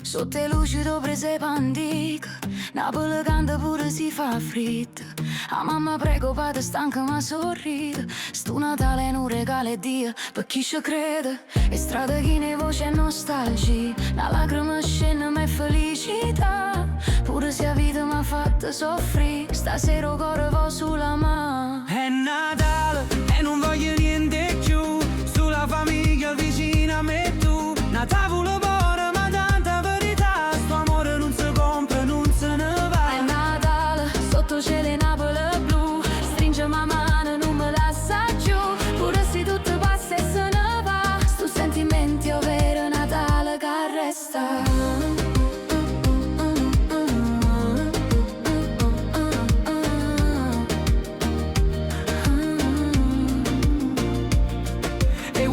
Sotto le luci dove si pandica, Napoli canta pure si fa freddo. A mamma preoccupata stanca ma sorride. Sto Natale è un regalo Dio per chi ci crede. E strada chi ne voce è nostalgia, una lacrima scende ma è felicità. Pure se la vita m'ha fatto soffrire, stasera il cuore va sulla mano. È Natale e non voglio niente più, sulla famiglia vicina a me tu. Una tavola buona ma tanta verità, sto amore non si compra, non se ne va. È Natale, sotto cielo Napoli blu, stringe la mano, non me lascia giù. Pure se tutto passa e se ne va, sto sentimento vero Natale che resta.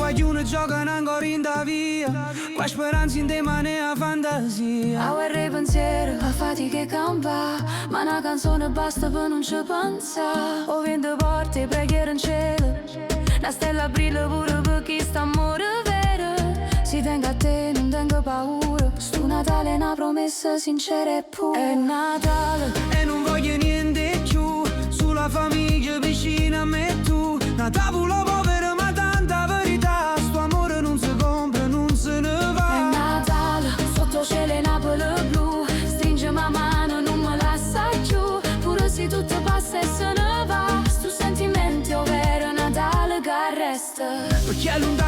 Qualcuno gioca ancora in da via, qua speranza in te ma ne ha fantasia. A guerra e pensiero, a fatica e campa, ma una canzone basta per non ci pensare. O vento porte e preghiere in cielo, la stella brilla pure per chi sta amore vero. Si tenga a te, non tengo paura, sto Natale è una promessa sincera e pura. È Natale e non voglio niente più, sulla famiglia vicina a me tu. Una tavola povera ma tanta verità, sto amore non si compra, non se ne va. È Natale, sotto cielo Napoli blu, stringe la mano, non me lascia giù. Pure se tutto passa e se ne va, sto sentimento vero Natale che resta. Perché è lontano